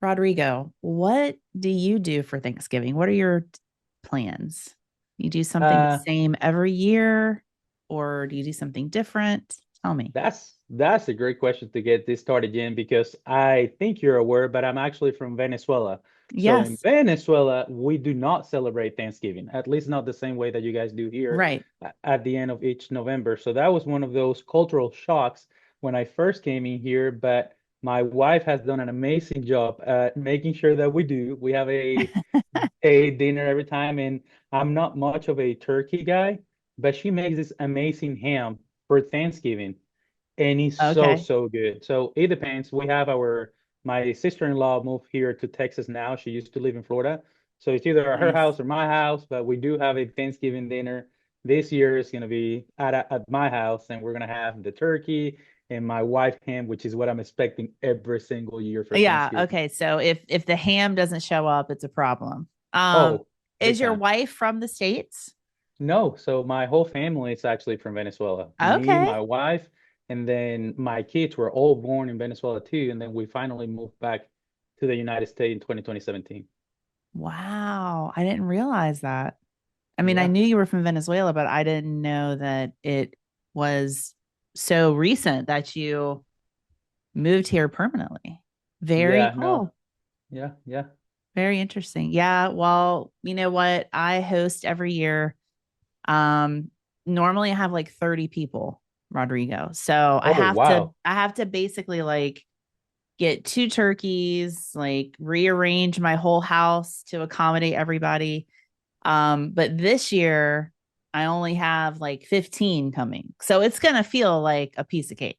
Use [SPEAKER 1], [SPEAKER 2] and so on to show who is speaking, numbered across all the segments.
[SPEAKER 1] Rodrigo, what do you do for Thanksgiving? What are your plans? You do something the
[SPEAKER 2] Uh,
[SPEAKER 1] same every year, or do you do something different? Tell me.
[SPEAKER 2] that's a great question to get this started in because I think you're aware, but I'm actually from Venezuela. So in
[SPEAKER 1] Yes,
[SPEAKER 2] Venezuela, we do not celebrate Thanksgiving, at least not the same way that you guys do here
[SPEAKER 1] right.
[SPEAKER 2] at the end of each November. So that was one of those cultural shocks when I first came in here, but my wife has done an amazing job at making sure that we do. We have a dinner every time, and I'm not much of a turkey guy, but she makes this amazing ham for Thanksgiving and it's so
[SPEAKER 1] Okay.
[SPEAKER 2] so good. So it depends. We have our my sister-in-law moved here to Texas now. She used to live in Florida, so it's either at her
[SPEAKER 1] Nice.
[SPEAKER 2] house or my house. But we do have a Thanksgiving dinner. This year is gonna be at my house, and we're gonna have the turkey and my wife ham, which is what I'm expecting every single year for
[SPEAKER 1] Yeah.
[SPEAKER 2] Thanksgiving.
[SPEAKER 1] Okay. So if the ham doesn't show up, it's a problem.
[SPEAKER 2] Oh, big
[SPEAKER 1] Is your
[SPEAKER 2] time.
[SPEAKER 1] wife from the States?
[SPEAKER 2] No, so my whole family is actually from Venezuela. Me,
[SPEAKER 1] Okay.
[SPEAKER 2] my wife, and then my kids were all born in Venezuela too. And then we finally moved back to the United States in 2017.
[SPEAKER 1] Wow. I didn't realize that. I mean, I
[SPEAKER 2] Yeah.
[SPEAKER 1] knew you were from Venezuela, but I didn't know that it was so recent that you moved here permanently. Very
[SPEAKER 2] Yeah, no.
[SPEAKER 1] cool.
[SPEAKER 2] Yeah, yeah.
[SPEAKER 1] Very interesting. Yeah. Well, you know what? I host every year. Um, Normally I have like 30 people, Rodrigo. So I
[SPEAKER 2] Oh,
[SPEAKER 1] have to
[SPEAKER 2] wow.
[SPEAKER 1] I have to basically like get two turkeys, like rearrange my whole house to accommodate everybody. But this year I only have like 15 coming. So it's gonna feel like a piece of cake.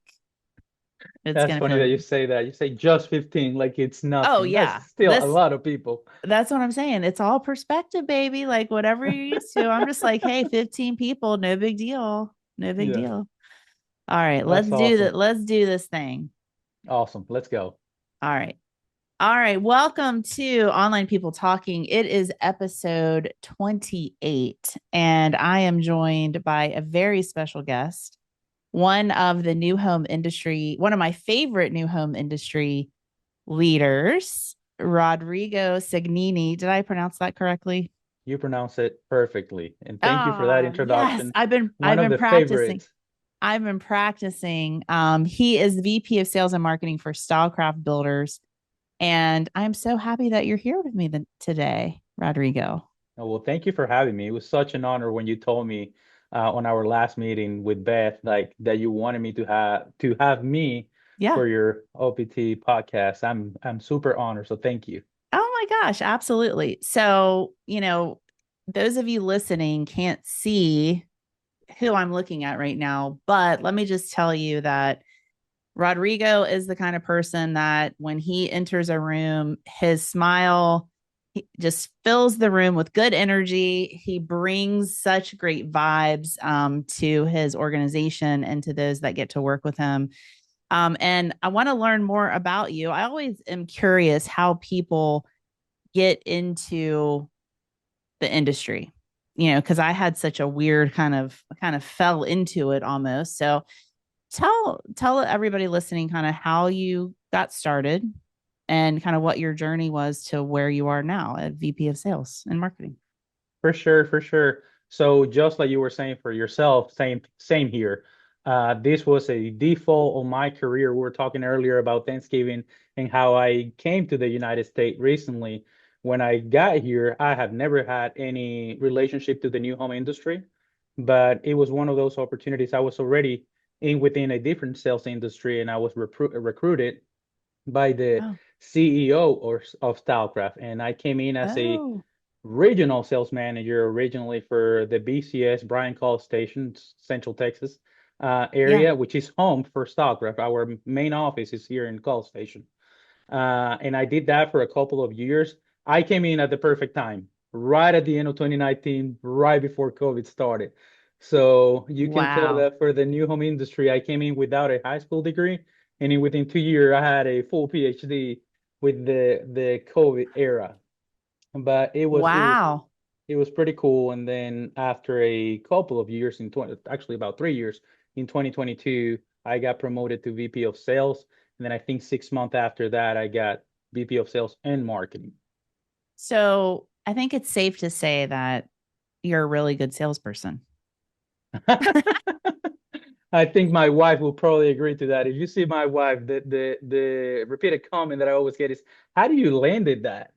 [SPEAKER 1] It's
[SPEAKER 2] That's
[SPEAKER 1] gonna
[SPEAKER 2] funny
[SPEAKER 1] feel
[SPEAKER 2] that
[SPEAKER 1] like,
[SPEAKER 2] you say that. You say just 15 like it's
[SPEAKER 1] oh
[SPEAKER 2] nothing. That's
[SPEAKER 1] yeah.
[SPEAKER 2] still a lot of people.
[SPEAKER 1] That's what I'm saying. It's all perspective, baby. Like whatever you're used to. I'm just like, hey, 15 people, no big deal. No big
[SPEAKER 2] Yeah,
[SPEAKER 1] deal. All right, let's
[SPEAKER 2] that's
[SPEAKER 1] do
[SPEAKER 2] awesome.
[SPEAKER 1] that. Let's do this thing.
[SPEAKER 2] Awesome. Let's go.
[SPEAKER 1] All right. All right. Welcome to Online People Talking. It is episode 28, and I am joined by a very special guest, one of the new home industry, one of my favorite new home industry leaders, Rodrigo Segnini. Did I pronounce that correctly?
[SPEAKER 2] You pronounce it perfectly. And thank you for that
[SPEAKER 1] Oh, yes.
[SPEAKER 2] introduction.
[SPEAKER 1] I've
[SPEAKER 2] One of
[SPEAKER 1] been
[SPEAKER 2] the
[SPEAKER 1] practicing.
[SPEAKER 2] favorites.
[SPEAKER 1] I've been practicing. He is the VP of Sales and Marketing for Stylecraft Builders. And I'm so happy that you're here with me today, Rodrigo.
[SPEAKER 2] Oh, well, thank you for having me. It was such an honor when you told me on our last meeting with Beth, like that you wanted me to have me
[SPEAKER 1] Yeah.
[SPEAKER 2] for your OPT podcast. I'm super honored, so thank you.
[SPEAKER 1] Oh my gosh, absolutely. So, those of you listening can't see who I'm looking at right now, but let me just tell you that Rodrigo is the kind of person that when he enters a room, his smile he just fills the room with good energy. He brings such great vibes to his organization and to those that get to work with him. And I want to learn more about you. I always am curious how people get into the industry, because I had such a weird kind of fell into it almost. So tell everybody listening kind of how you got started and kind of what your journey was to where you are now at VP of Sales and Marketing.
[SPEAKER 2] For sure, for sure. So just like you were saying for yourself, same here. This was a default on my career. We were talking earlier about Thanksgiving and how I came to the United States recently. When I got here, I have never had any relationship to the new home industry, but it was one of those opportunities. I was already in within a different sales industry, and I was recruited by the
[SPEAKER 1] Oh,
[SPEAKER 2] CEO of Stylecraft, and I came in as a
[SPEAKER 1] oh,
[SPEAKER 2] regional sales manager originally for the BCS Bryan Call Station, Central Texas
[SPEAKER 1] yeah.
[SPEAKER 2] area, which is home for Stylecraft. Our main office is here in Call Station. And I did that for a couple of years. I came in at the perfect time, right at the end of 2019, right before COVID started. So you can tell
[SPEAKER 1] Wow.
[SPEAKER 2] that for the new home industry, I came in without a high school degree, and within 2 years, I had a full PhD with the COVID era. But
[SPEAKER 1] Wow.
[SPEAKER 2] it was pretty cool. And then after a couple of years in 20, actually about 3 years in 2022, I got promoted to VP of Sales. And then I think 6 months after that, I got VP of Sales and Marketing.
[SPEAKER 1] So I think it's safe to say that you're a really good salesperson.
[SPEAKER 2] I think my wife will probably agree to that. If you see my wife, the repeated comment that I always get is, "How do you landed that?"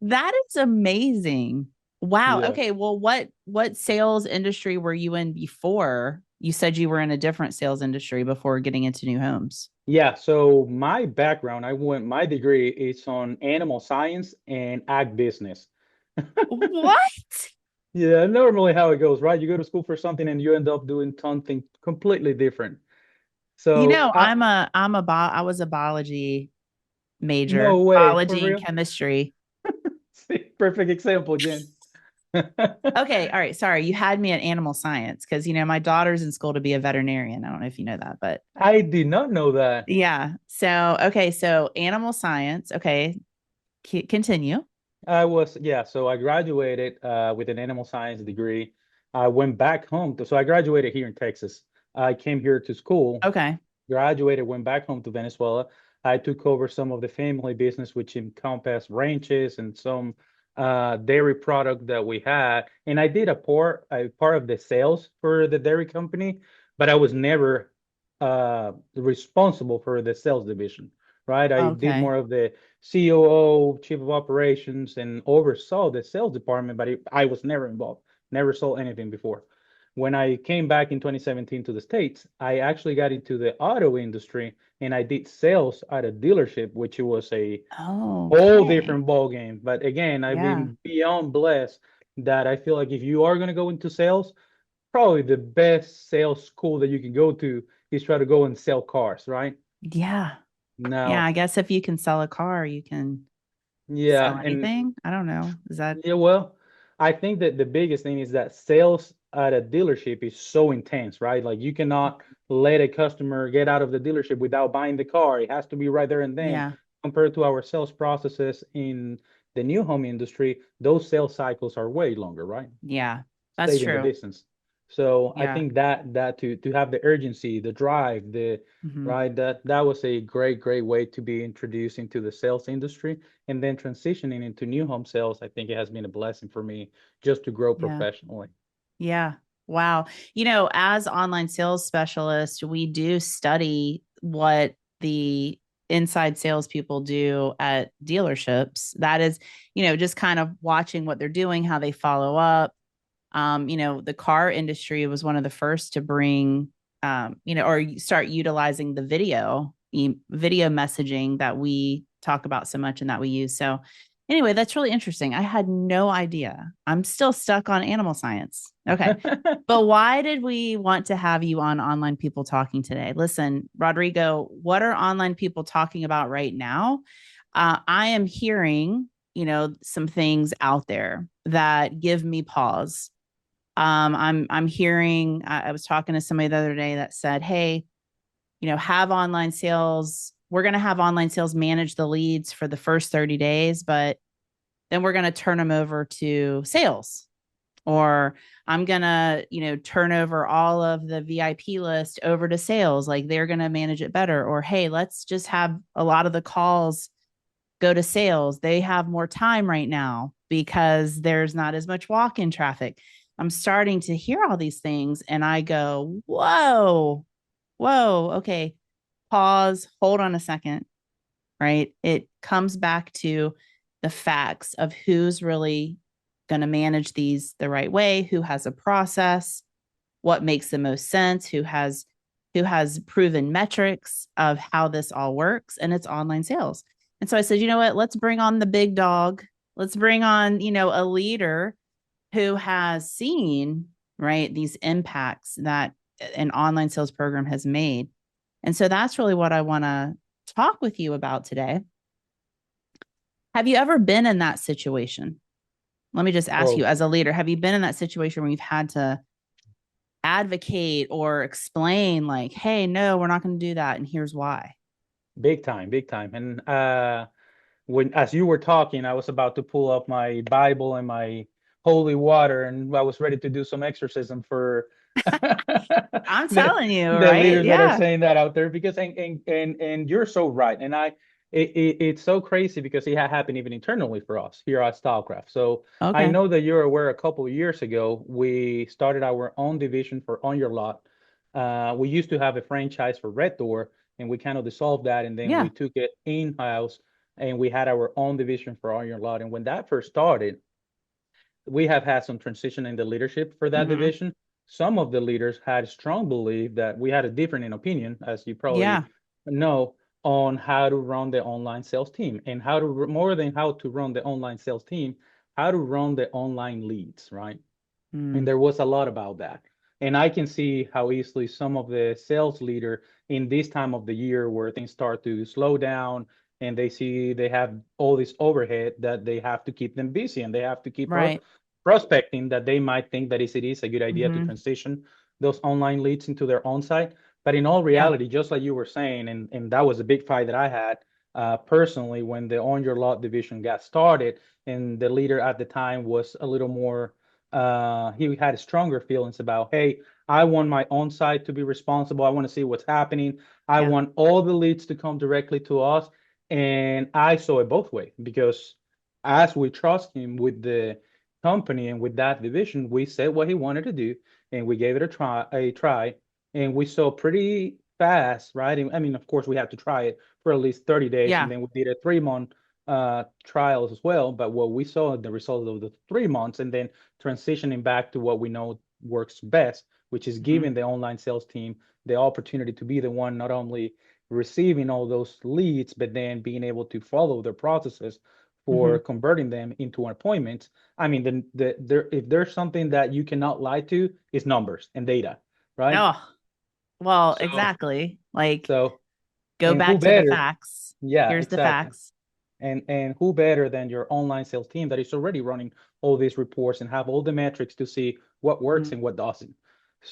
[SPEAKER 1] That is amazing. Wow.
[SPEAKER 2] Yeah.
[SPEAKER 1] Okay. Well, what sales industry were you in before? You said you were in a different sales industry before getting into new homes.
[SPEAKER 2] Yeah, so my background, my degree is on animal science and ag business.
[SPEAKER 1] What?
[SPEAKER 2] Yeah, normally how it goes, right? You go to school for something and you end up doing something completely different.
[SPEAKER 1] You
[SPEAKER 2] So,
[SPEAKER 1] know, I was a biology major,
[SPEAKER 2] no way, for
[SPEAKER 1] biology and
[SPEAKER 2] real.
[SPEAKER 1] chemistry.
[SPEAKER 2] See, perfect example, Jen.
[SPEAKER 1] Okay, all right. Sorry, you had me at animal science because my daughter's in school to be a veterinarian. I don't know if you know that, but
[SPEAKER 2] I did not know that.
[SPEAKER 1] yeah. So okay, so animal science. Okay, continue.
[SPEAKER 2] Yeah, so I graduated with an animal science degree. I went back home so I graduated here in Texas. I came here to school,
[SPEAKER 1] Okay.
[SPEAKER 2] graduated, went back home to Venezuela. I took over some of the family business, which encompassed ranches and some dairy product that we had. And I did a part of the sales for the dairy company, but I was never responsible for the sales division, right? I did
[SPEAKER 1] Okay.
[SPEAKER 2] more of the COO, chief of operations, and oversaw the sales department, but I was never involved, never sold anything before. When I came back in 2017 to the States, I actually got into the auto industry and I did sales at a dealership, which was a whole
[SPEAKER 1] Okay.
[SPEAKER 2] different ball game. But again, I've
[SPEAKER 1] Yeah.
[SPEAKER 2] been beyond blessed that I feel like if you are going to go into sales, probably the best sales school that you can go to is try to go and sell cars, right?
[SPEAKER 1] Yeah. Yeah.
[SPEAKER 2] Now,
[SPEAKER 1] I guess if you can sell a car, you can sell
[SPEAKER 2] yeah, and
[SPEAKER 1] anything. I don't know. Is that
[SPEAKER 2] yeah, well, I think that the biggest thing is that sales at a dealership is so intense, right? Like you cannot let a customer get out of the dealership without buying the car. It has to be right there and then.
[SPEAKER 1] yeah.
[SPEAKER 2] Compared to our sales processes in the new home industry, those sales cycles are way longer, right?
[SPEAKER 1] Yeah. That's
[SPEAKER 2] Stayed in the
[SPEAKER 1] true.
[SPEAKER 2] distance. So I
[SPEAKER 1] Yeah.
[SPEAKER 2] think that to have the urgency, the drive, the
[SPEAKER 1] Hmm.
[SPEAKER 2] right, that was a great way to be introduced into the sales industry, and then transitioning into new home sales. I think it has been a blessing for me just to grow
[SPEAKER 1] Yeah.
[SPEAKER 2] professionally.
[SPEAKER 1] Yeah. Wow. As online sales specialists, we do study what the inside salespeople do at dealerships. That is, just kind of watching what they're doing, how they follow up. The car industry was one of the first to bring, or start utilizing the video messaging that we talk about so much and that we use. So, anyway, that's really interesting. I had no idea. I'm still stuck on animal science. Okay. But why did we want to have you on Online People Talking today? Listen, Rodrigo, what are online people talking about right now? I am hearing, some things out there that give me pause. I'm hearing. I was talking to somebody the other day that said, "Hey, have online sales. We're going to have online sales manage the leads for the first 30 days, but then we're going to turn them over to sales." Or I'm going to, turn over all of the VIP list over to sales. Like they're going to manage it better. Or, hey, let's just have a lot of the calls go to sales. They have more time right now because there's not as much walk in traffic. I'm starting to hear all these things and I go, whoa, whoa, okay, pause, hold on a second, right? It comes back to the facts of who's really going to manage these the right way, who has a process, what makes the most sense, who has proven metrics of how this all works, and it's online sales. And so I said, you know what, let's bring on the big dog. Let's bring on, a leader who has seen, right, these impacts that an online sales program has made. And so that's really what I want to talk with you about today. Have you ever been in that situation? Let me just ask you,
[SPEAKER 2] Oh,
[SPEAKER 1] as a leader, have you been in that situation where you've had to advocate or explain, like, hey, no, we're not going to do that. And here's why?
[SPEAKER 2] big time, big time. And when as you were talking, I was about to pull up my Bible and my holy water, and I was ready to do some exorcism for
[SPEAKER 1] I'm
[SPEAKER 2] the,
[SPEAKER 1] telling you,
[SPEAKER 2] the
[SPEAKER 1] right?
[SPEAKER 2] leaders that are
[SPEAKER 1] Yeah.
[SPEAKER 2] saying that out there because and you're so right. And it's so crazy because it had happened even internally for us here at Stylecraft. So I
[SPEAKER 1] Okay.
[SPEAKER 2] know that you're aware a couple of years ago we started our own division for On Your Lot. We used to have a franchise for Red Door, and we kind of dissolved that, and then we
[SPEAKER 1] Yeah.
[SPEAKER 2] took it in-house, and we had our own division for On Your Lot. And when that first started, we have had some transition in the leadership for that
[SPEAKER 1] Hmm.
[SPEAKER 2] division. Some of the leaders had strong belief that we had a different in opinion, as you probably
[SPEAKER 1] Yeah.
[SPEAKER 2] know, on how to run the online sales team and how to more than how to run the online sales team, how to run the online leads, right? And
[SPEAKER 1] Mm.
[SPEAKER 2] there was a lot about that. And I can see how easily some of the sales leader in this time of the year where things start to slow down and they see they have all this overhead that they have to keep them busy and they have to keep
[SPEAKER 1] Right.
[SPEAKER 2] prospecting that they might think that it is a good idea to
[SPEAKER 1] Hmm.
[SPEAKER 2] transition those online leads into their own site. But in all
[SPEAKER 1] Yeah.
[SPEAKER 2] reality, just like you were saying, and that was a big fight that I had personally when the On Your Lot division got started, and the leader at the time was a little more he had stronger feelings about, hey, I want my own site to be responsible. I want to see what's happening. I
[SPEAKER 1] Yeah.
[SPEAKER 2] want all the leads to come directly to us. And I saw it both ways because as we trust him with the company and with that division, we said what he wanted to do and we gave it a try, and we saw pretty fast, right? I mean, of course, we had to try it for at least 30 days, and
[SPEAKER 1] Yeah.
[SPEAKER 2] then we did a 3 month trials as well. But what we saw the results of the 3 months, and then transitioning back to what we know works best, which is
[SPEAKER 1] Hmm.
[SPEAKER 2] giving the online sales team the opportunity to be the one not only receiving all those leads, but then being able to follow their processes
[SPEAKER 1] Hmm.
[SPEAKER 2] for converting them into appointments. I mean, if there's something that you cannot lie to, it's numbers and data, right?
[SPEAKER 1] Oh, well,
[SPEAKER 2] So,
[SPEAKER 1] exactly. Like,
[SPEAKER 2] so,
[SPEAKER 1] go
[SPEAKER 2] and who
[SPEAKER 1] back to the
[SPEAKER 2] better?
[SPEAKER 1] facts.
[SPEAKER 2] Yeah,
[SPEAKER 1] Here's the
[SPEAKER 2] exactly.
[SPEAKER 1] facts.
[SPEAKER 2] And who better than your online sales team that is already running all these reports and have all the metrics to see what works
[SPEAKER 1] Mhm.
[SPEAKER 2] and what doesn't.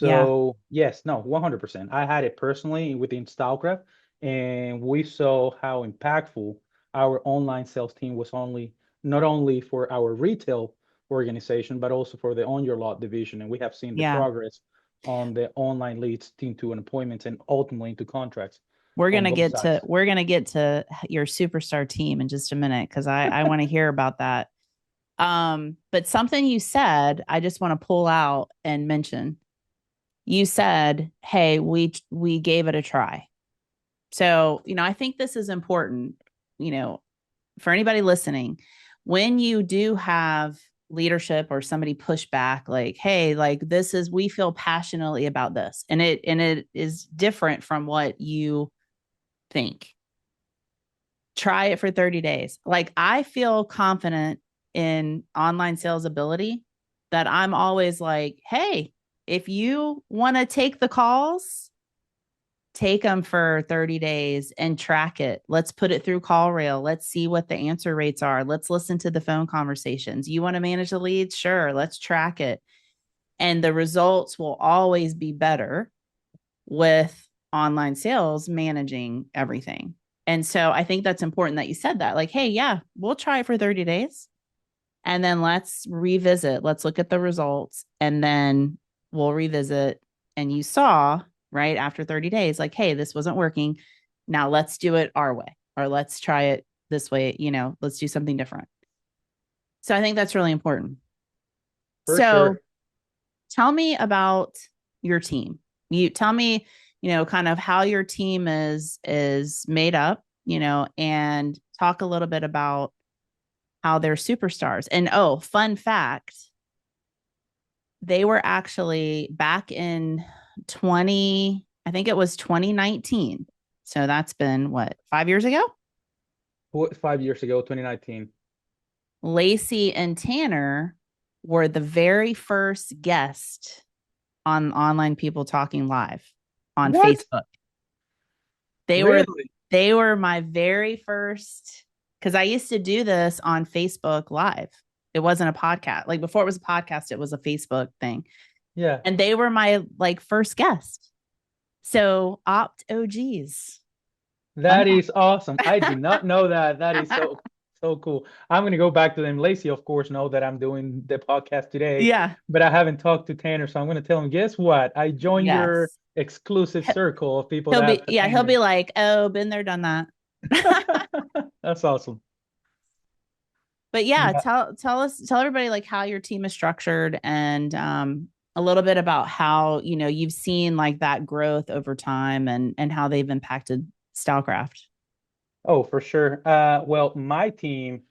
[SPEAKER 1] Yeah.
[SPEAKER 2] So yes, no, 100%. I had it personally within Stylecraft, and we saw how impactful our online sales team was only not only for our retail organization, but also for the On Your Lot division. And we have seen the
[SPEAKER 1] Yeah.
[SPEAKER 2] progress on the online leads into an appointment and ultimately into contracts
[SPEAKER 1] We're
[SPEAKER 2] on
[SPEAKER 1] gonna
[SPEAKER 2] both
[SPEAKER 1] get to
[SPEAKER 2] sides.
[SPEAKER 1] we're gonna get to your superstar team in just a minute because I want to hear about that. But something you said, I just want to pull out and mention. You said, "Hey, we gave it a try." So, I think this is important, you know, for anybody listening. When you do have leadership or somebody push back like, "Hey, like this is we feel passionately about this." And it is different from what you think. Try it for 30 days. Like I feel confident in online sales ability that I'm always like, hey, if you want to take the calls, take them for 30 days and track it. Let's put it through call rail. Let's see what the answer rates are. Let's listen to the phone conversations. You want to manage the leads? Sure, let's track it. And the results will always be better with online sales managing everything. And so I think that's important that you said that. Like, hey, yeah, we'll try it for 30 days and then let's revisit. Let's look at the results and then we'll revisit. And you saw, right, after 30 days, like, hey, this wasn't working. Now let's do it our way or let's try it this way. Let's do something different. So I think that's really important.
[SPEAKER 2] For
[SPEAKER 1] So
[SPEAKER 2] sure.
[SPEAKER 1] tell me about your team. You tell me, kind of how your team is made up, and talk a little bit about how they're superstars. And oh, fun fact, they were actually back in 20, I think it was 2019. So that's been what, 5 years ago?
[SPEAKER 2] 5 years ago, 2019.
[SPEAKER 1] Lacey and Tanner were the very first guest on Online People Talking Live on
[SPEAKER 2] What?
[SPEAKER 1] Facebook. They were
[SPEAKER 2] Really?
[SPEAKER 1] they were my very first because I used to do this on Facebook Live. It wasn't a podcast. Like before it was a podcast, it was a Facebook thing.
[SPEAKER 2] Yeah.
[SPEAKER 1] And they were my like first guest. So opt OGs. Fun
[SPEAKER 2] That is awesome. I did not know that. That is
[SPEAKER 1] fact.
[SPEAKER 2] so. So cool. I'm gonna go back to them. Lacey, of course, know that I'm doing the podcast today,
[SPEAKER 1] Yeah.
[SPEAKER 2] but I haven't talked to Tanner, so I'm gonna tell him, guess what? I joined your
[SPEAKER 1] Yes.
[SPEAKER 2] exclusive
[SPEAKER 1] He-
[SPEAKER 2] circle of people
[SPEAKER 1] He'll
[SPEAKER 2] that
[SPEAKER 1] be,
[SPEAKER 2] have
[SPEAKER 1] yeah, he'll be
[SPEAKER 2] attended.
[SPEAKER 1] like, oh, been there, done that.
[SPEAKER 2] That's awesome.
[SPEAKER 1] But yeah,
[SPEAKER 2] Yeah.
[SPEAKER 1] tell everybody like how your team is structured and a little bit about how, you've seen like that growth over time and how they've impacted Stylecraft.
[SPEAKER 2] Oh, for sure. Well, my team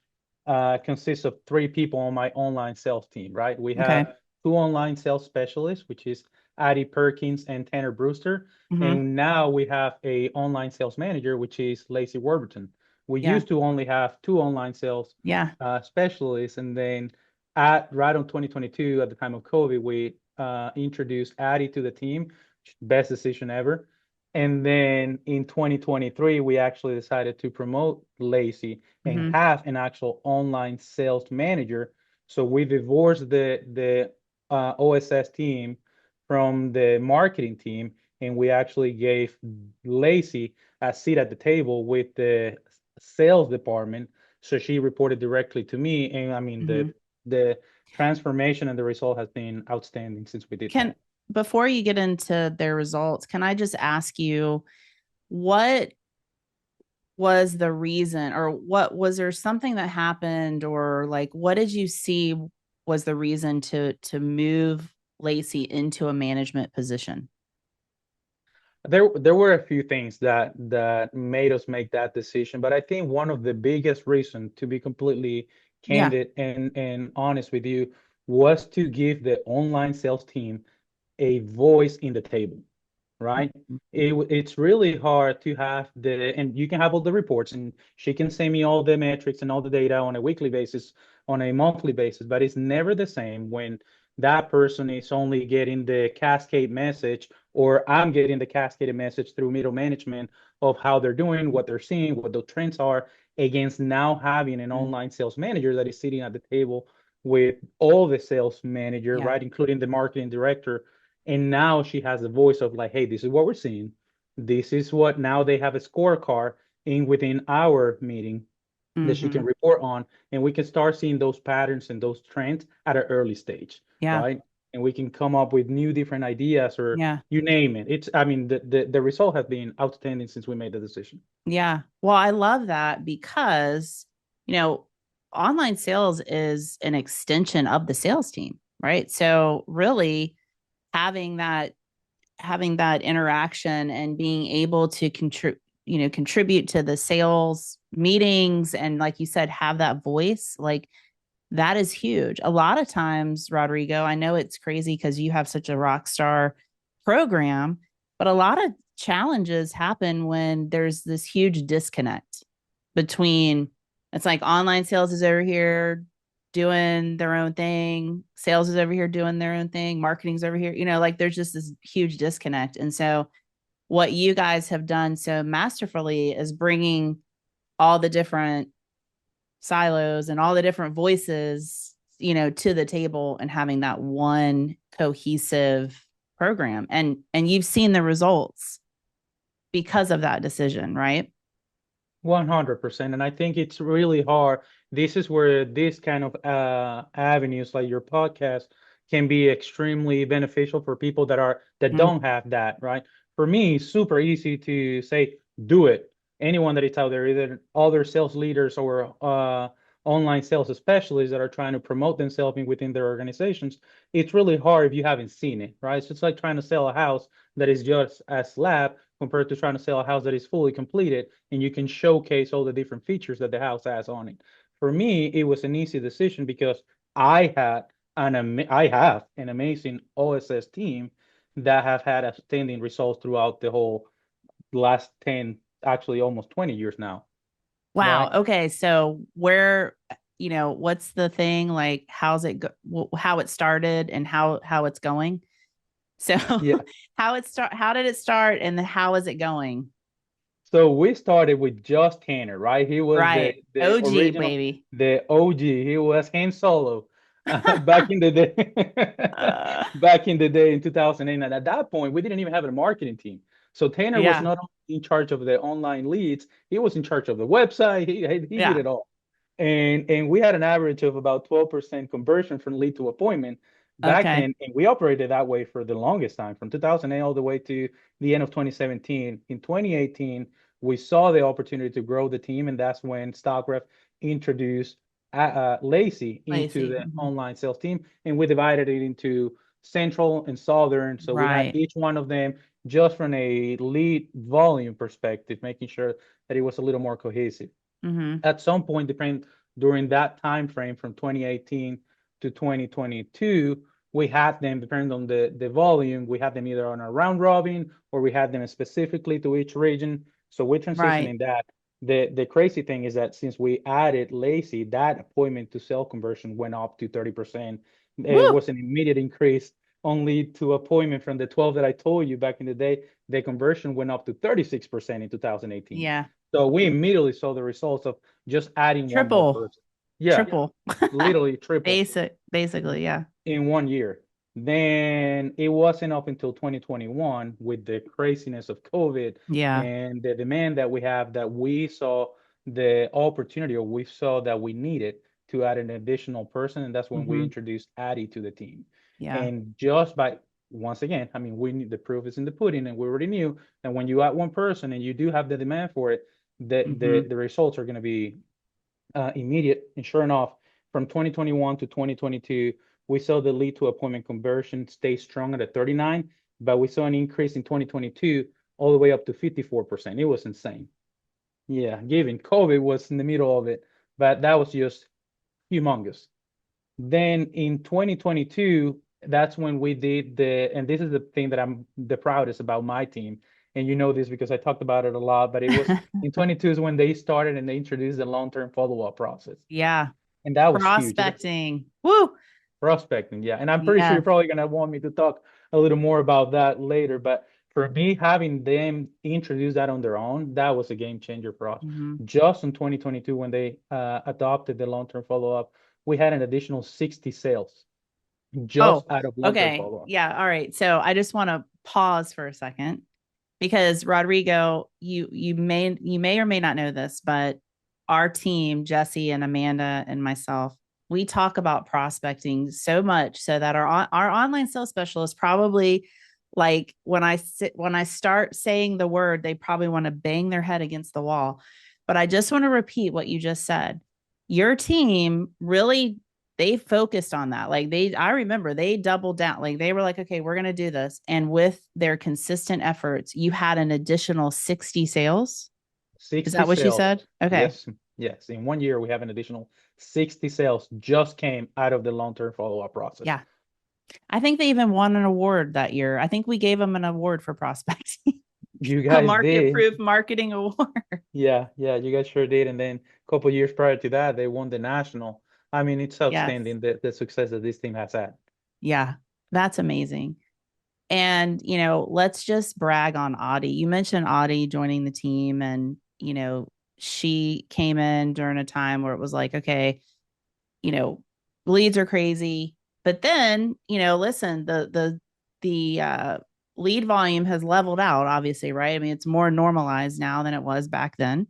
[SPEAKER 2] consists of three people on my online sales team, right? We
[SPEAKER 1] Okay.
[SPEAKER 2] have two online sales specialists, which is Addie Perkins and Tanner Brewster.
[SPEAKER 1] Hmm.
[SPEAKER 2] And now we have a online sales manager, which is Lacey Warburton. We
[SPEAKER 1] Yeah.
[SPEAKER 2] used to only have two online sales
[SPEAKER 1] Yeah.
[SPEAKER 2] specialists. And then at right on 2022, at the time of COVID, we introduced Addie to the team. Best decision ever. And then in 2023, we actually decided to promote Lacey and
[SPEAKER 1] Hmm.
[SPEAKER 2] have an actual online sales manager. So we divorced the OSS team from the marketing team, and we actually gave Lacey a seat at the table with the sales department. So she reported directly to me, and I mean
[SPEAKER 1] Hmm.
[SPEAKER 2] the transformation and the result has been outstanding since we did
[SPEAKER 1] Can
[SPEAKER 2] that.
[SPEAKER 1] Before you get into their results, can I just ask you what was the reason, or what was there something that happened, or like what did you see was the reason to move Lacey into a management position?
[SPEAKER 2] There were a few things that made us make that decision, but I think one of the biggest reasons, to be completely
[SPEAKER 1] Yeah.
[SPEAKER 2] candid and honest with you, was to give the online sales team a voice in the table, right? It's really hard to have and you can have all the reports, and she can send me all the metrics and all the data on a weekly basis, on a monthly basis, but it's never the same when that person is only getting the cascade message, or I'm getting the cascaded message through middle management of how they're doing, what they're seeing, what the trends are, against now having an
[SPEAKER 1] Mm.
[SPEAKER 2] online sales manager that is sitting at the table with all the sales manager,
[SPEAKER 1] Yeah.
[SPEAKER 2] right, including the marketing director. And now she has a voice of like, hey, this is what we're seeing. This is what now they have a scorecard in within our meeting that she can
[SPEAKER 1] Hmm.
[SPEAKER 2] report on, and we can start seeing those patterns and those trends at an early stage,
[SPEAKER 1] Yeah.
[SPEAKER 2] right? And we can come up with new different ideas or
[SPEAKER 1] Yeah.
[SPEAKER 2] you name it. It's, I mean, the result has been outstanding since we made the decision.
[SPEAKER 1] Yeah. Well, I love that because, you know, online sales is an extension of the sales team, right? So really having that interaction and being able to contribute to the sales meetings and like you said have that voice, like that is huge. A lot of times, Rodrigo, I know it's crazy because you have such a rock star program, but a lot of challenges happen when there's this huge disconnect between it's like online sales is over here doing their own thing, sales is over here doing their own thing, marketing's over here, like there's just this huge disconnect. And so, what you guys have done so masterfully is bringing all the different silos and all the different voices, to the table and having that one cohesive program. And you've seen the results because of that decision, right?
[SPEAKER 2] 100%. And I think it's really hard. This is where this kind of avenues like your podcast can be extremely beneficial for people that
[SPEAKER 1] Mm-hmm.
[SPEAKER 2] don't have that, right? For me, super easy to say, do it. Anyone that is out there, either other sales leaders or online sales specialists that are trying to promote themselves within their organizations, it's really hard if you haven't seen it, right? So it's like trying to sell a house that is just a slab compared to trying to sell a house that is fully completed and you can showcase all the different features that the house has on it. For me, it was an easy decision because I have an amazing OSS team that have had outstanding results throughout the whole last 10, actually almost 20 years now,
[SPEAKER 1] Wow.
[SPEAKER 2] right?
[SPEAKER 1] Okay. So where, what's the thing like? How's it go? How it started and how it's going? So
[SPEAKER 2] Yeah.
[SPEAKER 1] how did it start and then how is it going?
[SPEAKER 2] So we started with just Tanner, right? He was the
[SPEAKER 1] Right.
[SPEAKER 2] the
[SPEAKER 1] OG
[SPEAKER 2] original,
[SPEAKER 1] baby.
[SPEAKER 2] the OG. He was Han Solo back in the day,
[SPEAKER 1] uh,
[SPEAKER 2] back in the day in 2008. And at that point, we didn't even have a marketing team. So Tanner was
[SPEAKER 1] yeah.
[SPEAKER 2] not only in charge of the online leads, he was in charge of the website. He did
[SPEAKER 1] Yeah.
[SPEAKER 2] it all. And we had an average of about 12% conversion from lead to appointment back
[SPEAKER 1] Okay.
[SPEAKER 2] then, and we operated that way for the longest time, from 2008 all the way to the end of 2017. In 2018, we saw the opportunity to grow the team, and that's when Stylecraft introduced Lacey into
[SPEAKER 1] Lacey.
[SPEAKER 2] the online sales team, and we divided it into Central and Southern. So we had
[SPEAKER 1] Right.
[SPEAKER 2] each one of them just from a lead volume perspective, making sure that it was a little more cohesive.
[SPEAKER 1] Mm-hmm.
[SPEAKER 2] At some point, depending during that time frame from 2018 to 2022, we had them, depending on the volume, we had them either on a round robin or we had them specifically to each region. So we're
[SPEAKER 1] Right.
[SPEAKER 2] transitioning that. The crazy thing is that since we added Lacey, that appointment to sale conversion went up to 30%. It
[SPEAKER 1] Woo.
[SPEAKER 2] was an immediate increase. Only to appointment from the 12 that I told you back in the day, the conversion went up to 36% in 2018.
[SPEAKER 1] Yeah.
[SPEAKER 2] So we immediately saw the results of just adding one more
[SPEAKER 1] Triple.
[SPEAKER 2] person. Yeah,
[SPEAKER 1] Triple.
[SPEAKER 2] literally triple
[SPEAKER 1] Basically, yeah.
[SPEAKER 2] in 1 year. Then it wasn't up until 2021 with the craziness of COVID
[SPEAKER 1] Yeah.
[SPEAKER 2] and the demand that we have that we saw the opportunity, or we saw that we needed to add an additional person. And that's when we
[SPEAKER 1] Mm-hmm.
[SPEAKER 2] introduced Addie to the team.
[SPEAKER 1] Yeah.
[SPEAKER 2] And just by, once again, I mean, we need, the proof is in the pudding, and we already knew that when you add one person and you do have the demand for it,
[SPEAKER 1] Mm-hmm.
[SPEAKER 2] the results are going to be immediate. And sure enough, from 2021 to 2022, we saw the lead to appointment conversion stay strong at a 39, but we saw an increase in 2022 all the way up to 54%. It was insane. Yeah, given COVID was in the middle of it, but that was just humongous. Then in 2022, that's when we did and this is the thing that I'm the proudest about my team. And you know this because I talked about it a lot, but it was in 22 is when they started and they introduced the long-term follow-up process.
[SPEAKER 1] Yeah.
[SPEAKER 2] And that was huge.
[SPEAKER 1] Prospecting. Woo.
[SPEAKER 2] Prospecting, yeah. And I'm pretty sure you're
[SPEAKER 1] Yes.
[SPEAKER 2] probably gonna want me to talk a little more about that later. But for me, having them introduce that on their own, that was a game changer for us.
[SPEAKER 1] Mm-hmm.
[SPEAKER 2] Just in 2022, when they adopted the long-term follow-up, we had an additional 60 sales just
[SPEAKER 1] Oh,
[SPEAKER 2] out of long-term
[SPEAKER 1] okay.
[SPEAKER 2] follow-up.
[SPEAKER 1] Yeah. All right. So I just want to pause for a second because Rodrigo, you may or may not know this, but our team, Jesse and Amanda and myself, we talk about prospecting so much so that our online sales specialists probably like when I start saying the word, they probably want to bang their head against the wall. But I just want to repeat what you just said. Your team really they focused on that. Like I remember they doubled down. Like they were like, okay, we're going to do this. And with their consistent efforts, you had an additional 60 sales. Is
[SPEAKER 2] 60
[SPEAKER 1] that what you
[SPEAKER 2] sales.
[SPEAKER 1] said? Okay.
[SPEAKER 2] Yes, yes. In 1 year, we have an additional 60 sales just came out of the long-term follow-up process.
[SPEAKER 1] Yeah. I think they even won an award that year. I think we gave them an award for prospecting,
[SPEAKER 2] You
[SPEAKER 1] a
[SPEAKER 2] guys
[SPEAKER 1] market
[SPEAKER 2] did.
[SPEAKER 1] proof marketing award.
[SPEAKER 2] Yeah, yeah, you guys sure did. And then a couple years prior to that, they won the national. I mean, it's
[SPEAKER 1] Yes.
[SPEAKER 2] outstanding the success that this team has had.
[SPEAKER 1] Yeah. That's amazing. And, let's just brag on Audie. You mentioned Audie joining the team, and, she came in during a time where it was like, okay, you know, leads are crazy. But then, listen, the lead volume has leveled out, obviously, right? I mean, it's more normalized now than it was back then.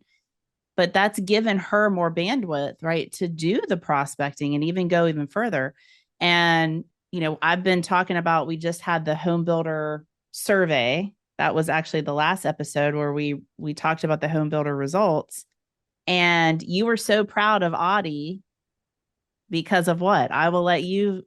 [SPEAKER 1] But that's given her more bandwidth, right, to do the prospecting and even go even further. And, I've been talking about we just had the home builder survey. That was actually the last episode where we talked about the home builder results. And you were so proud of Audie because of what? I will let you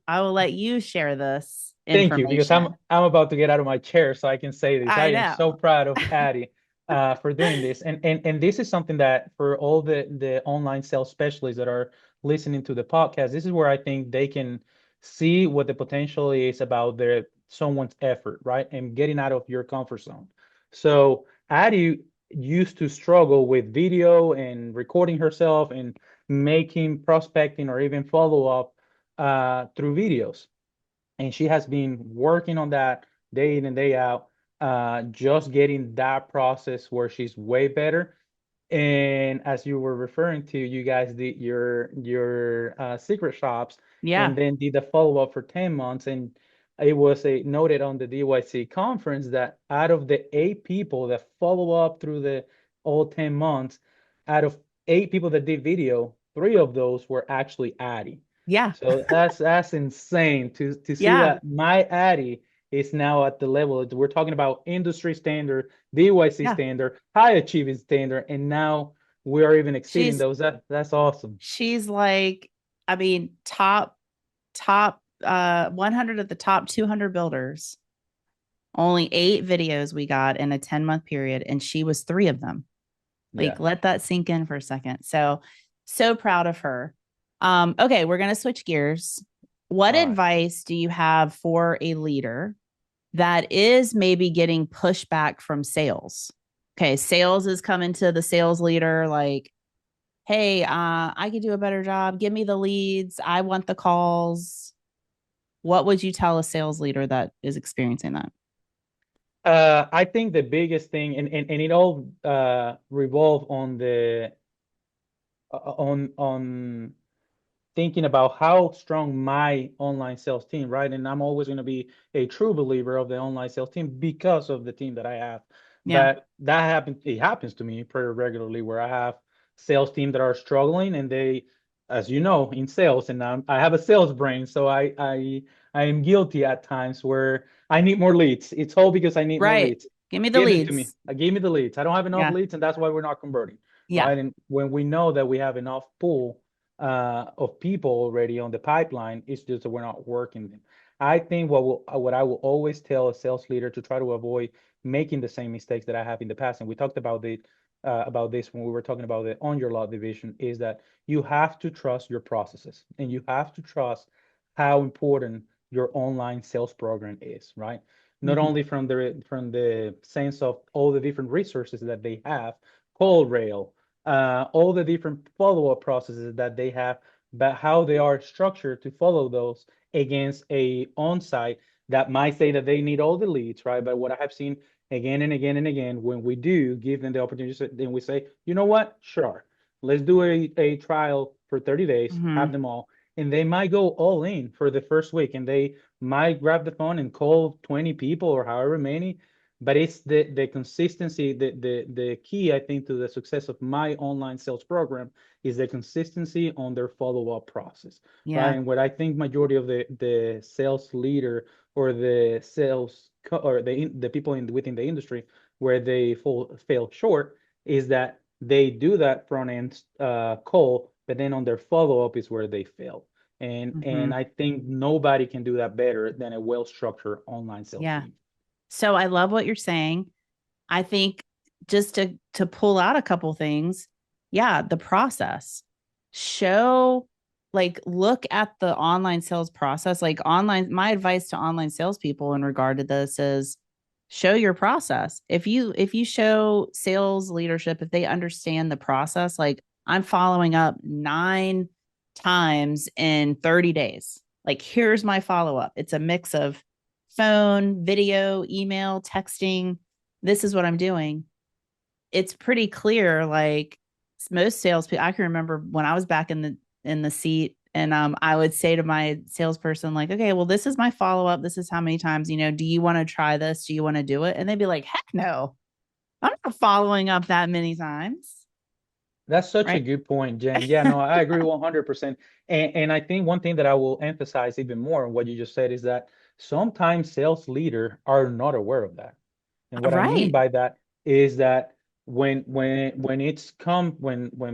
[SPEAKER 1] share this
[SPEAKER 2] Thank you, because
[SPEAKER 1] information.
[SPEAKER 2] I'm about to get out of my chair so I can say this. I
[SPEAKER 1] I
[SPEAKER 2] am so
[SPEAKER 1] know.
[SPEAKER 2] proud of Addie for doing this. And this is something that for all the online sales specialists that are listening to the podcast, this is where I think they can see what the potential is about their someone's effort, right? And getting out of your comfort zone. So Addie used to struggle with video and recording herself and making prospecting or even follow up through videos, and she has been working on that day in and day out, just getting that process where she's way better. And as you were referring to, you guys did your secret shops and
[SPEAKER 1] Yeah.
[SPEAKER 2] then did the follow-up for 10 months. And it was a noted on the DYC conference that out of the 8 people that follow up through the all 10 months, out of 8 people that did video, three of those were actually Addy.
[SPEAKER 1] Yeah.
[SPEAKER 2] So that's insane to see
[SPEAKER 1] Yeah.
[SPEAKER 2] that my Addy is now at the level. We're talking about industry standard, DYC
[SPEAKER 1] Yeah.
[SPEAKER 2] standard, high achieving standard, and now we are even exceeding
[SPEAKER 1] She's
[SPEAKER 2] those. That's awesome.
[SPEAKER 1] she's like, I mean, top 100 of the top 200 builders. Only 8 videos we got in a 10-month period, and she was 3 of them. Like,
[SPEAKER 2] Yeah.
[SPEAKER 1] let that sink in for a second. So proud of her. Okay, we're gonna switch gears. What
[SPEAKER 2] All right.
[SPEAKER 1] advice do you have for a leader that is maybe getting pushback from sales? Okay, sales is coming to the sales leader like, hey, I could do a better job. Give me the leads. I want the calls. What would you tell a sales leader that is experiencing that?
[SPEAKER 2] I think the biggest thing, and it all revolve on the on thinking about how strong my online sales team, right? And I'm always going to be a true believer of the online sales team because of the team that I have.
[SPEAKER 1] Yeah.
[SPEAKER 2] But it happens to me pretty regularly where I have sales team that are struggling and they, as you know, in sales, and I have a sales brain, so I am guilty at times where I need more leads. It's all because I need more
[SPEAKER 1] Right.
[SPEAKER 2] leads.
[SPEAKER 1] Give me the
[SPEAKER 2] Give them to me.
[SPEAKER 1] leads.
[SPEAKER 2] Give me the leads. I don't have enough
[SPEAKER 1] Yeah.
[SPEAKER 2] leads, and that's why we're not converting,
[SPEAKER 1] Yeah.
[SPEAKER 2] right? And when we know that we have enough pool of people already on the pipeline. It's just that we're not working them. I think what I will always tell a sales leader to try to avoid making the same mistakes that I have in the past, and we talked about this when we were talking about the on your lot division, is that you have to trust your processes and you have to trust how important your online sales program is, right? Not
[SPEAKER 1] Mm-hmm.
[SPEAKER 2] only from the sense of all the different resources that they have, call rail, all the different follow-up processes that they have, but how they are structured to follow those against a on-site that might say that they need all the leads, right? But what I have seen again and again and again, when we do give them the opportunity, then we say, you know what? Sure, let's do a trial for 30 days, have
[SPEAKER 1] Mm-hmm.
[SPEAKER 2] them all. And they might go all in for the first week and they might grab the phone and call 20 people or however many, but it's the consistency, the key, I think, to the success of my online sales program is the consistency on their follow-up process, right?
[SPEAKER 1] Yeah.
[SPEAKER 2] And what I think majority of the sales leader or the sales or the people within the industry where they fail short is that they do that front end call, but then on their follow-up is where they fail. And
[SPEAKER 1] Mm-hmm.
[SPEAKER 2] I think nobody can do that better than a well-structured online sales
[SPEAKER 1] Yeah.
[SPEAKER 2] team.
[SPEAKER 1] So I love what you're saying. I think just to pull out a couple things, yeah, the process. Show like look at the online sales process. Like online, my advice to online salespeople in regard to this is show your process. If you show sales leadership, if they understand the process, like I'm following up 9 times in 30 days. Like here's my follow-up. It's a mix of phone, video, email, texting. This is what I'm doing. It's pretty clear. Like most salespeople, I can remember when I was back in the seat, and I would say to my salesperson, like, okay, well, this is my follow up. This is how many times. Do you want to try this? Do you want to do it? And they'd be like, heck no, I'm not following up that many times,
[SPEAKER 2] That's such a
[SPEAKER 1] right?
[SPEAKER 2] good point, Jen. Yeah, no, I agree 100%. And I think one thing that I will emphasize even more on what you just said is that sometimes sales leaders are not aware of that. And what I mean
[SPEAKER 1] Right.
[SPEAKER 2] by that is that when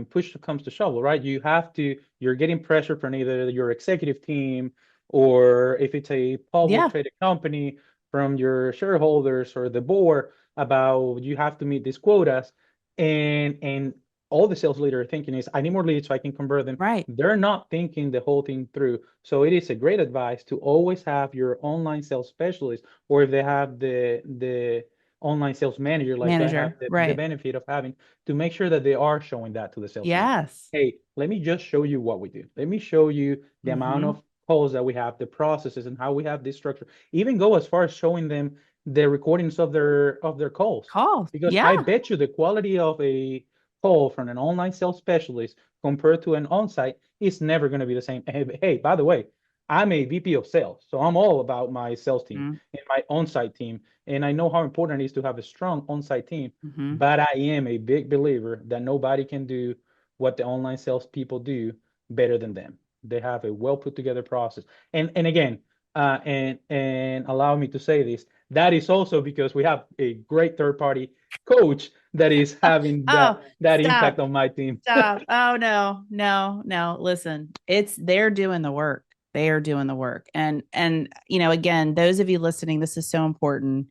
[SPEAKER 2] push comes to shove, right? You're getting pressure from either your executive team or if it's a public
[SPEAKER 1] Yeah.
[SPEAKER 2] traded company from your shareholders or the board about you have to meet these quotas. And all the sales leader are thinking is I need more leads so I can convert them.
[SPEAKER 1] Right.
[SPEAKER 2] They're not thinking the whole thing through. So it is a great advice to always have your online sales specialist, or if they have the online sales manager like I have
[SPEAKER 1] Manager.
[SPEAKER 2] the
[SPEAKER 1] Right.
[SPEAKER 2] benefit of having, to make sure that they are showing that to the sales leader.
[SPEAKER 1] Yes.
[SPEAKER 2] Hey, let me just show you what we do. Let me show you the amount
[SPEAKER 1] Mm-hmm.
[SPEAKER 2] of calls that we have, the processes, and how we have this structure. Even go as far as showing them the recordings of their calls.
[SPEAKER 1] Call.
[SPEAKER 2] Because I
[SPEAKER 1] Yeah.
[SPEAKER 2] bet you the quality of a call from an online sales specialist compared to an on-site is never going to be the same. Hey, by the way, I'm a VP of sales, so I'm all about my sales team
[SPEAKER 1] Mm-hmm.
[SPEAKER 2] and my on-site team. And I know how important it is to have a strong on-site team,
[SPEAKER 1] Mm-hmm.
[SPEAKER 2] but I am a big believer that nobody can do what the online sales people do better than them. They have a well put together process. And again, and allow me to say this, that is also because we have a great third party coach that is having
[SPEAKER 1] Oh,
[SPEAKER 2] that
[SPEAKER 1] stop.
[SPEAKER 2] impact on my team.
[SPEAKER 1] Stop. Oh no, no, no. Listen, it's they're doing the work. They are doing the work. And again, those of you listening, this is so important.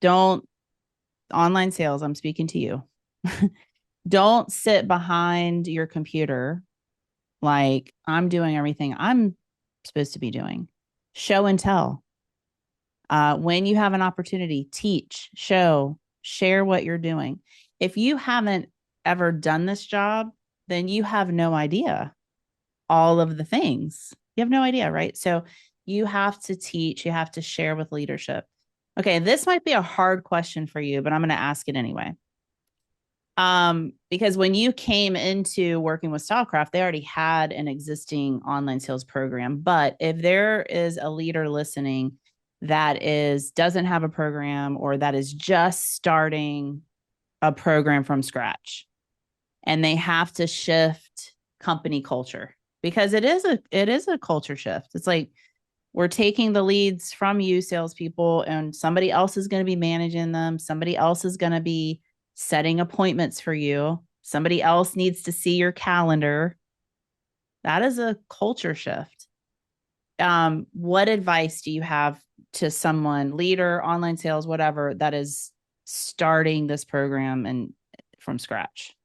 [SPEAKER 1] Don't online sales, I'm speaking to you. Don't sit behind your computer like I'm doing everything I'm supposed to be doing. Show and tell. When you have an opportunity, teach, show, share what you're doing. If you haven't ever done this job, then you have no idea all of the things. You have no idea, right? So you have to teach, you have to share with leadership. Okay, this might be a hard question for you, but I'm going to ask it anyway. Because when you came into working with Stylecraft, they already had an existing online sales program. But if there is a leader listening that doesn't have a program or that is just starting a program from scratch and they have to shift company culture because it is a culture shift. It's like we're taking the leads from you salespeople and somebody else is going to be managing them. Somebody else is going to be setting appointments for you. Somebody else needs to see your calendar. That is a culture shift. What advice do you have to someone, leader, online sales, whatever, that is starting this program and from scratch?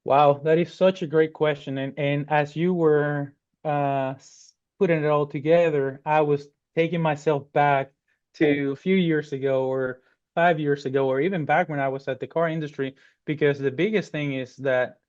[SPEAKER 2] Wow, that is such a great question. And as you were putting it all together, I was taking myself back to a few years ago or 5 years ago, or even back when I was at the car industry, because the biggest thing is that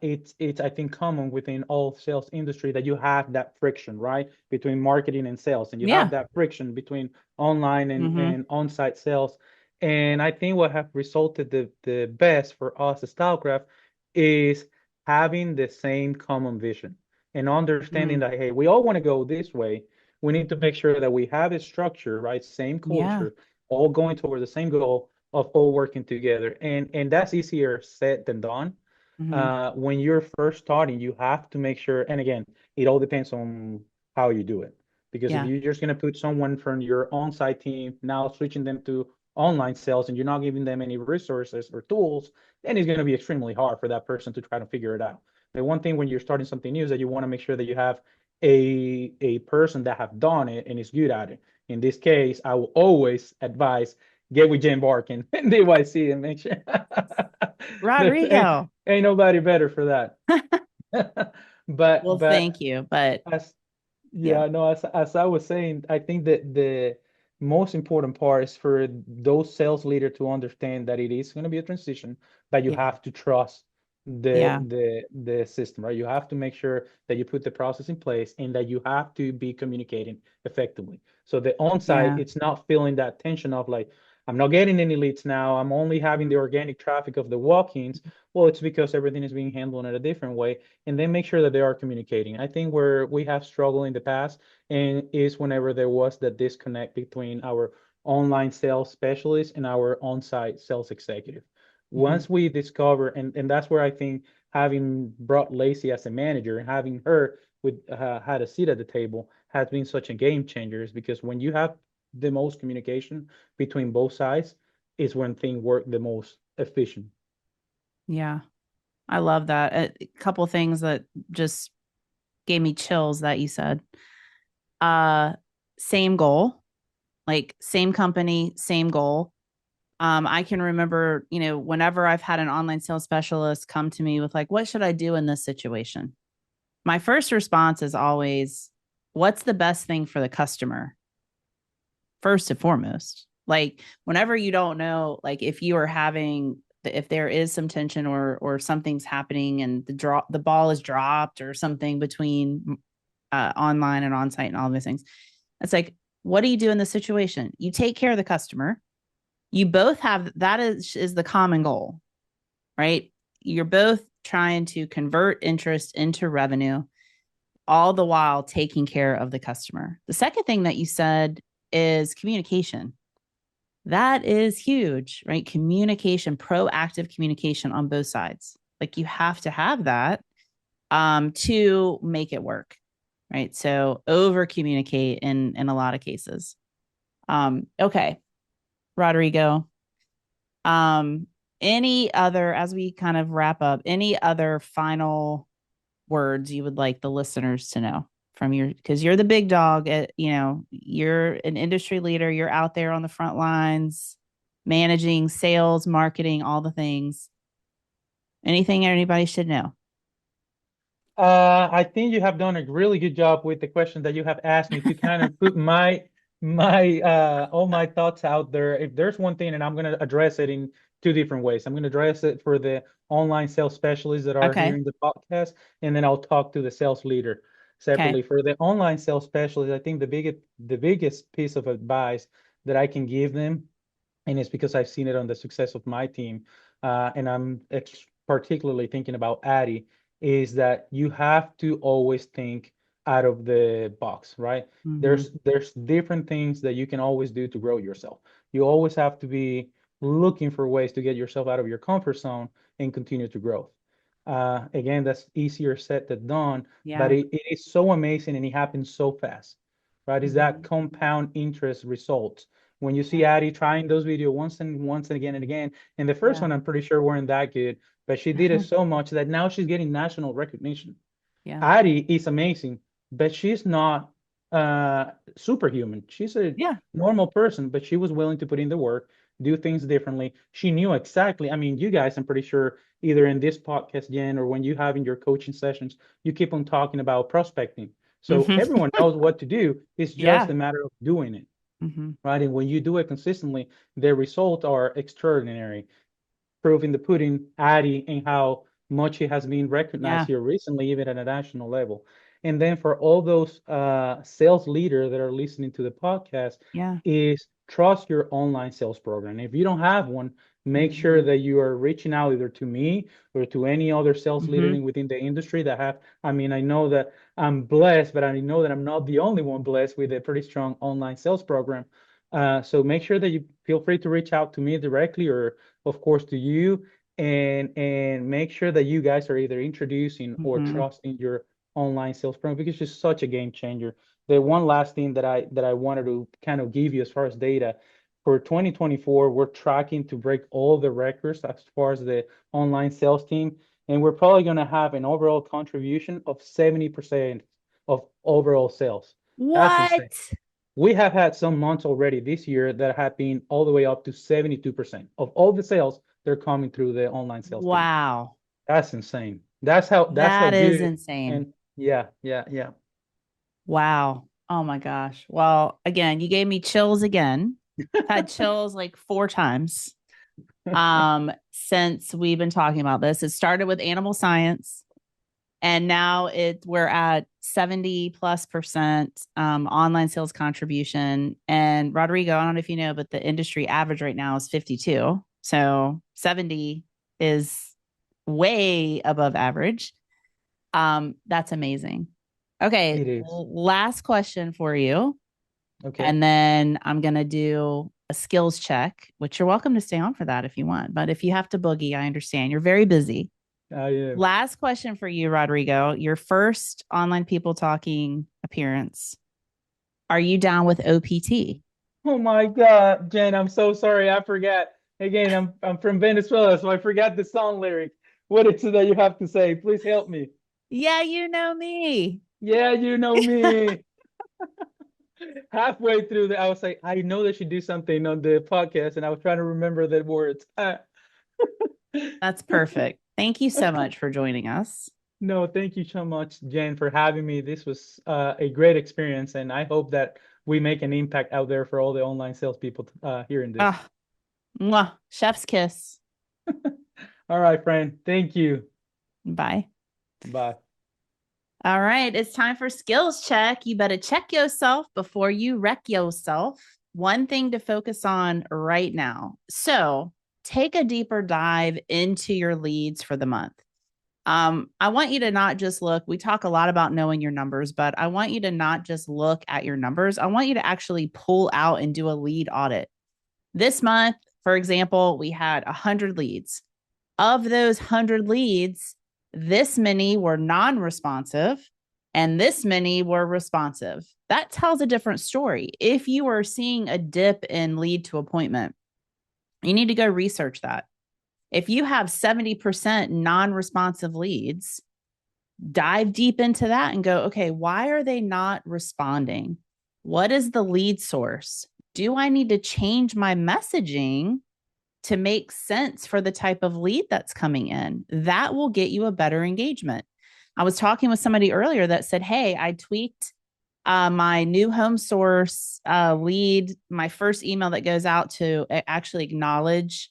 [SPEAKER 2] it's I think common within all sales industry that you have that friction, right, between marketing and sales, and you have
[SPEAKER 1] Yeah.
[SPEAKER 2] that friction between online
[SPEAKER 1] Mm-hmm.
[SPEAKER 2] and on-site sales. And I think what have resulted the best for us as Stylecraft is having the same common vision and understanding
[SPEAKER 1] Mm.
[SPEAKER 2] that, hey, we all want to go this way. We need to make sure that we have a structure, right? Same
[SPEAKER 1] Yeah.
[SPEAKER 2] culture, all going toward the same goal of all working together. And that's easier said than done.
[SPEAKER 1] Mm-hmm.
[SPEAKER 2] When you're first starting, you have to make sure, and again, it all depends on how you do it. Because if
[SPEAKER 1] Yeah.
[SPEAKER 2] you're just going to put someone from your on-site team, now switching them to online sales, and you're not giving them any resources or tools, then it's going to be extremely hard for that person to try to figure it out. The one thing when you're starting something new is that you want to make sure that you have a person that have done it and is good at it. In this case, I will always advise get with Jen Barkan and DYC and make sure
[SPEAKER 1] Rodrigo.
[SPEAKER 2] ain't nobody better for that.
[SPEAKER 1] Well,
[SPEAKER 2] But
[SPEAKER 1] thank you. But
[SPEAKER 2] as
[SPEAKER 1] yeah.
[SPEAKER 2] yeah, no, as I was saying, I think that the most important part is for those sales leader to understand that it is going to be a transition, but you
[SPEAKER 1] Yeah.
[SPEAKER 2] have to trust
[SPEAKER 1] Yeah.
[SPEAKER 2] the system, right? You have to make sure that you put the process in place and that you have to be communicating effectively. So the on-site,
[SPEAKER 1] Yeah.
[SPEAKER 2] it's not feeling that tension of like, I'm not getting any leads now. I'm only having the organic traffic of the walk-ins. Well, it's because everything is being handled in a different way, and then make sure that they are communicating. I think where we have struggled in the past and is whenever there was that disconnect between our online sales specialist and our on-site sales executive.
[SPEAKER 1] Hmm.
[SPEAKER 2] Once we discover, and that's where I think having brought Lacey as a manager and having her with had a seat at the table has been such a game changer, is because when you have the most communication between both sides is when things work the most efficient.
[SPEAKER 1] Yeah. I love that. A couple things that just gave me chills that you said. Uh, Same goal, like same company, same goal. I can remember, whenever I've had an online sales specialist come to me with like, what should I do in this situation? My first response is always, what's the best thing for the customer? First and foremost. Like whenever you don't know, like if there is some tension or something's happening and the ball is dropped or something between online and on site and all these things, it's like, what do you do in the situation? You take care of the customer. You both have that is the common goal, right? You're both trying to convert interest into revenue, all the while taking care of the customer. The second thing that you said is communication. That is huge, right? Communication, proactive communication on both sides. Like you have to have that to make it work. Right. So over communicate in a lot of cases. Okay, Rodrigo. Um, any other, as we kind of wrap up, any other final words you would like the listeners to know from your, because you're the big dog at, you're an industry leader, you're out there on the front lines, managing sales, marketing, all the things. Anything anybody should know?
[SPEAKER 2] I think you have done a really good job with the question that you have asked me to kind of put my all my thoughts out there. If there's one thing, and I'm going to address it in two different ways. I'm going to address it for the online sales specialists that are
[SPEAKER 1] Okay.
[SPEAKER 2] hearing the podcast, and then I'll talk to the sales leader
[SPEAKER 1] Okay.
[SPEAKER 2] separately. For the online sales specialist, I think the biggest piece of advice that I can give them, and it's because I've seen it on the success of my team, and particularly thinking about Addy, is that you have to always think out of the box, right?
[SPEAKER 1] Mm-hmm.
[SPEAKER 2] There's different things that you can always do to grow yourself. You always have to be looking for ways to get yourself out of your comfort zone and continue to grow. Again, that's easier said than done, but
[SPEAKER 1] Yeah.
[SPEAKER 2] it is so amazing and it happens so fast, right? Is that
[SPEAKER 1] Mm-hmm.
[SPEAKER 2] compound interest results when you see
[SPEAKER 1] Yeah.
[SPEAKER 2] Addie trying those videos once and again and again. And the first
[SPEAKER 1] Yeah.
[SPEAKER 2] one, I'm pretty sure weren't that good, but she did it so much that now she's getting national recognition.
[SPEAKER 1] Yeah.
[SPEAKER 2] Addie is amazing, but she's not superhuman. She's a
[SPEAKER 1] Yeah.
[SPEAKER 2] normal person, but she was willing to put in the work, do things differently. She knew exactly. I mean, you guys, I'm pretty sure either in this podcast, Jen, or when you have in your coaching sessions, you keep on talking about prospecting. So
[SPEAKER 1] Mm-hmm.
[SPEAKER 2] everyone knows what to do. It's just
[SPEAKER 1] Yeah.
[SPEAKER 2] a matter of doing it,
[SPEAKER 1] Mm-hmm.
[SPEAKER 2] right? And when you do it consistently, the results are extraordinary. Proof in the pudding, Addy, and how much he has been recognized
[SPEAKER 1] Yeah.
[SPEAKER 2] here recently, even at a national level. And then for all those sales leaders that are listening to the podcast,
[SPEAKER 1] Yeah.
[SPEAKER 2] is trust your online sales program. If you don't have one, make sure
[SPEAKER 1] Mm-hmm.
[SPEAKER 2] that you are reaching out either to me or to any other sales leader
[SPEAKER 1] Mm-hmm.
[SPEAKER 2] within the industry that have. I mean, I know that I'm blessed, but I know that I'm not the only one blessed with a pretty strong online sales program. So make sure that you feel free to reach out to me directly or of course to you, and make sure that you guys are either introducing or
[SPEAKER 1] Mm-hmm.
[SPEAKER 2] trusting your online sales program because it's just such a game changer. The one last thing that I wanted to kind of give you as far as data for 2024, we're tracking to break all the records as far as the online sales team, and we're probably going to have an overall contribution of 70% of overall sales. That's insane.
[SPEAKER 1] What?
[SPEAKER 2] We have had some months already this year that have been all the way up to 72% of all the sales they're coming through the online sales team.
[SPEAKER 1] Wow.
[SPEAKER 2] That's insane. That's how
[SPEAKER 1] That is
[SPEAKER 2] good.
[SPEAKER 1] insane.
[SPEAKER 2] And yeah, yeah, yeah.
[SPEAKER 1] Wow. Oh my gosh. Well, again, you gave me chills again. I've had chills like four times since we've been talking about this. It started with animal science and now we're at 70 plus percent online sales contribution. And Rodrigo, I don't know if you know, but the industry average right now is 52. So 70 is way above average. That's amazing. Okay,
[SPEAKER 2] It is.
[SPEAKER 1] last question for you.
[SPEAKER 2] Okay.
[SPEAKER 1] And then I'm going to do a skills check, which you're welcome to stay on for that if you want. But if you have to boogie, I understand. You're very busy.
[SPEAKER 2] Yeah.
[SPEAKER 1] Last question for you, Rodrigo. Your first online people talking appearance. Are you down with OPT?
[SPEAKER 2] Oh my God, Jen, I'm so sorry. I forgot. Again, I'm from Venezuela, so I forgot the song lyric. What is it that you have to say? Please help me.
[SPEAKER 1] Yeah, you know me.
[SPEAKER 2] Yeah, you know me. Halfway through I was like, I know they should do something on the podcast, and I was trying to remember the words.
[SPEAKER 1] That's perfect. Thank you so much for joining us.
[SPEAKER 2] No, thank you so much, Jen, for having me. This was a great experience, and I hope that we make an impact out there for all the online salespeople hearing this.
[SPEAKER 1] Ah, mwah, chef's kiss.
[SPEAKER 2] All right, friend. Thank you.
[SPEAKER 1] Bye.
[SPEAKER 2] Bye.
[SPEAKER 1] All right, it's time for skills check. You better check yourself before you wreck yourself. One thing to focus on right now. So, take a deeper dive into your leads for the month. I want you to not just look, we talk a lot about knowing your numbers, but I want you to not just look at your numbers. I want you to actually pull out and do a lead audit. This month, for example, we had 100 leads. of those 100 leads, this many were non-responsive and this many were responsive. That tells a different story. If you are seeing a dip in lead to appointment, you need to go research that. If you have 70% non-responsive leads, dive deep into that and go, okay, why are they not responding? What is the lead source? Do I need to change my messaging to make sense for the type of lead that's coming in? That will get you a better engagement. I was talking with somebody earlier that said, hey, I tweaked my new home source lead, my first email that goes out to actually acknowledge,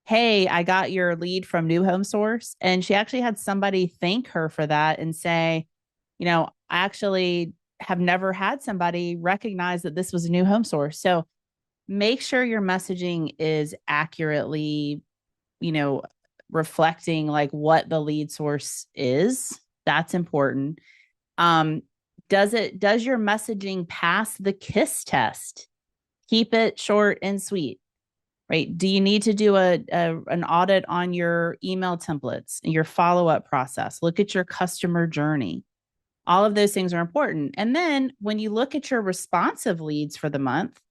[SPEAKER 1] hey, I got your lead from New Home Source. And she actually had somebody thank her for that and say, I actually have never had somebody recognize that this was a New Home Source. So make sure your messaging is accurately, you know, reflecting like what the lead source is. That's important. Um, does your messaging pass the KISS test? Keep it short and sweet, right? Do you need to do an audit on your email templates, your follow-up process? Look at your customer journey. All of those things are important. And then when you look at your responsive leads for the month,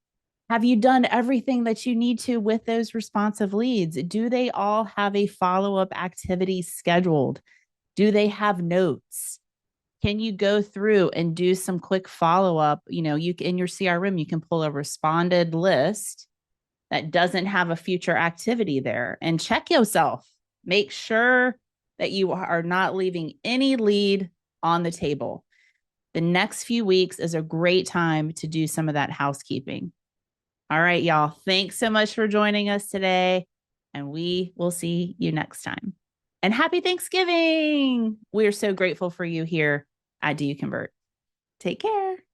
[SPEAKER 1] have you done everything that you need to with those responsive leads? Do they all have a follow-up activity scheduled? Do they have notes? Can you go through and do some quick follow-up? You in your CRM, you can pull a responded list that doesn't have a future activity there and check yourself. Make sure that you are not leaving any lead on the table. The next few weeks is a great time to do some of that housekeeping. All right, y'all. Thanks so much for joining us today. And we will see you next time. And happy Thanksgiving. We are so grateful for you here at Do You Convert. Take care.